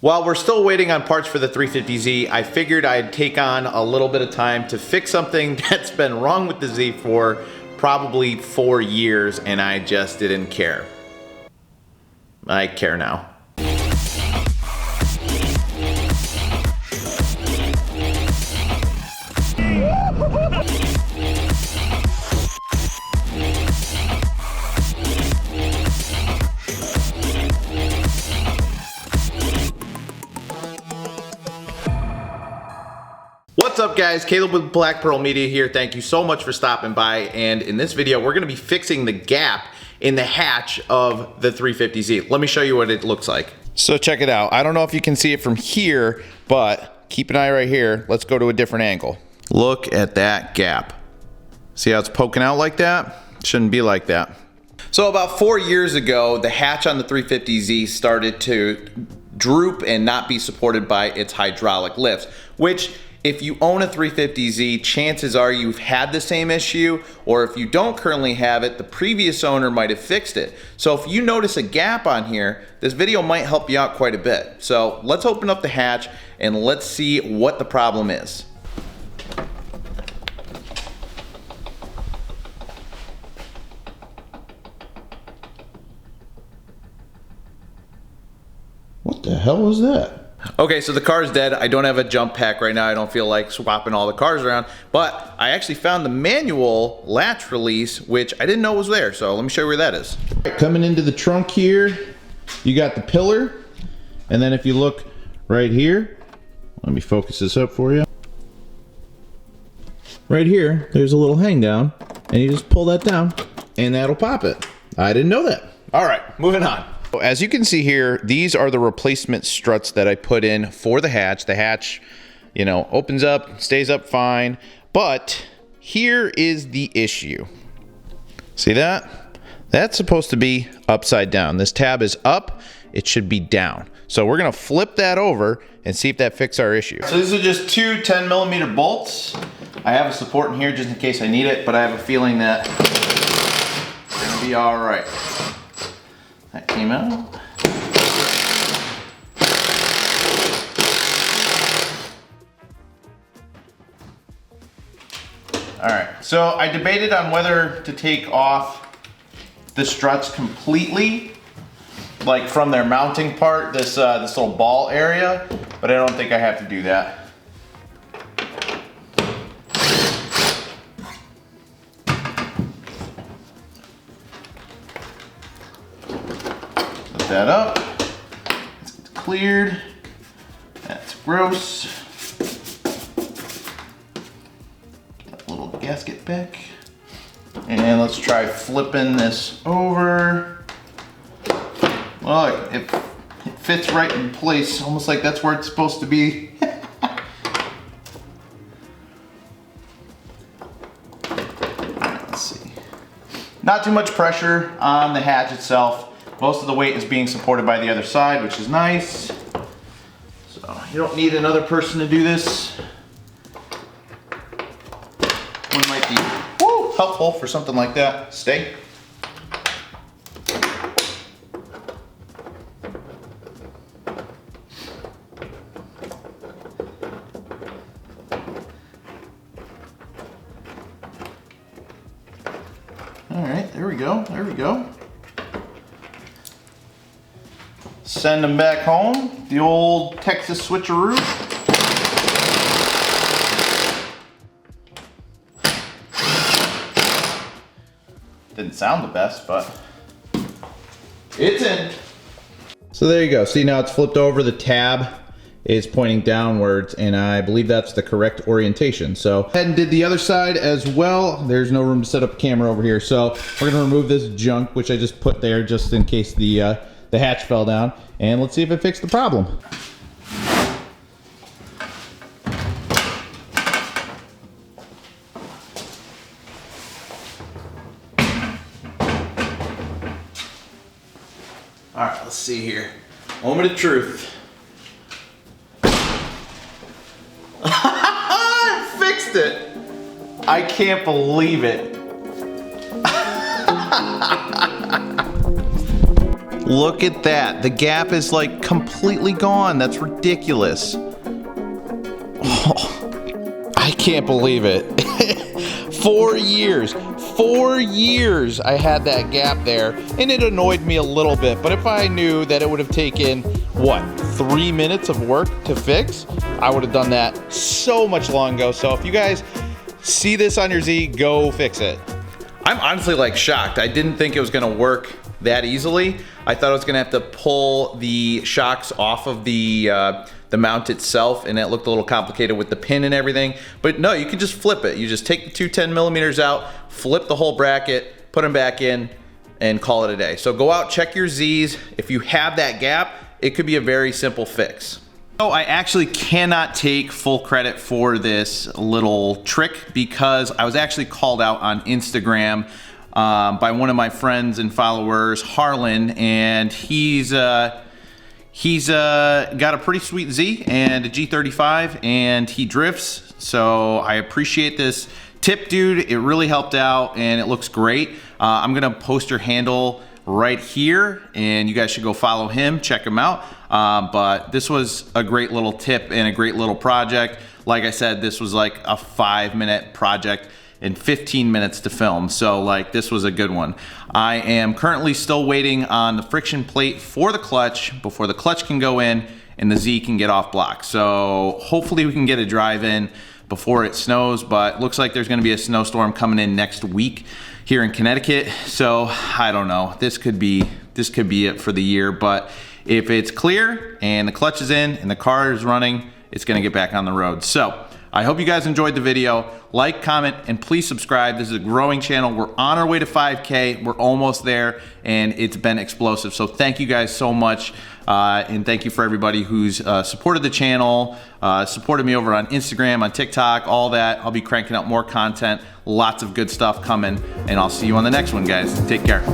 While we're still waiting on parts for the 350Z, I figured I'd take on a little bit of time to fix something that's been wrong with the Z for probably 4 years, and I just didn't care. I care now. What's up guys, Caleb with Black Pearl Media here. Thank you so much for stopping by, and in this video we're going to be fixing the gap in the hatch of the 350Z. Let me show you what it looks like. So check it out. I don't know if you can see it from here, but keep an eye right here. Let's go to a different angle. Look at that gap. See how it's poking out like that? Shouldn't be like that. So about 4 years ago, the hatch on the 350Z started to droop and not be supported by its hydraulic lifts, which if you own a 350Z, chances are you've had the same issue, or if you don't currently have it, the previous owner might have fixed it. So if you notice a gap on here, this video might help you out quite a bit. So let's open up the hatch and let's see what the problem is. What the hell was that? Okay, so the car's dead. I don't have a jump pack right now. I don't feel like swapping all the cars around, but I actually found the manual latch release, which I didn't know was there. So let me show you where that is. Coming into the trunk here, you got the pillar. And then if you look right here, let me focus this up for you. Right here, there's a little hang down, and you just pull that down and that'll pop it. I didn't know that. All right, moving on. As you can see here, these are the replacement struts that I put in for the hatch. The hatch, you know, opens up, stays up fine, but here is the issue. See that? That's supposed to be upside down. This tab is up, it should be down. So we're gonna flip that over and see if that fixes our issue. So these are just two 10mm bolts. I have a support in here just in case I need it, but I have a feeling that it's gonna be all right. That came out. All right, so I debated on whether to take off the struts completely, like from their mounting part, this little ball area, but I don't think I have to do that. That up. It's cleared. That's gross. Get that little gasket back. And let's try flipping this over. Well, it fits right in place, almost like that's where it's supposed to be. Let's see. Not too much pressure on the hatch itself. Most of the weight is being supported by the other side, which is nice. So you don't need another person to do this. One might be helpful for something like that. Stay. All right, there we go, there we go. Send them back home, the old Texas switcheroo. Didn't sound the best, but it's in. So there you go. See, now it's flipped over. The tab is pointing downwards, and I believe that's the correct orientation. So I ahead and did the other side as well. There's no room to set up a camera over here, so we're gonna remove this junk, which I just put there just in case the hatch fell down, and let's see if it fixed the problem. All right, let's see here. Moment of truth. I fixed it. I can't believe it. Look at that. The gap is like completely gone. That's ridiculous. Oh, I can't believe it. 4 years. 4 years I had that gap there, and it annoyed me a little bit, but if I knew that it would have taken, what, 3 minutes of work to fix, I would have done that so much long ago. So if you guys see this on your Z, go fix it. I'm honestly like shocked. I didn't think it was gonna work that easily. I thought I was gonna have to pull the shocks off of the mount itself, and it looked a little complicated with the pin and everything. But no, you can just flip it. You just take the two 10mm out, flip the whole bracket, put them back in, and call it a day. So go out, check your Z's. If you have that gap, it could be a very simple fix. Oh, I actually cannot take full credit for this little trick because I was actually called out on Instagram by one of my friends and followers, Harlan, and he's got a pretty sweet Z and a G35, and he drifts. So I appreciate this tip, dude. It really helped out, and it looks great. I'm gonna post your handle right here, and you guys should go follow him, check him out. But this was a great little tip and a great little project. Like I said, this was like a 5-minute project and 15 minutes to film. So like, this was a good one. I am currently still waiting on the friction plate for the clutch before the clutch can go in and the Z can get off block. So hopefully we can get a drive in before it snows, but looks like there's gonna be a snowstorm coming in next week here in Connecticut. So I don't know, this could be it for the year, but if it's clear and the clutch is in and the car is running, it's gonna get back on the road. So I hope you guys enjoyed the video. Like, comment, and please subscribe. This is a growing channel. We're on our way to 5K. We're almost there, and it's been explosive. So thank you guys so much, and thank you for everybody who's supported the channel, supported me over on Instagram, on TikTok, all that. I'll be cranking out more content, lots of good stuff coming, and I'll see you on the next one, guys. Take care.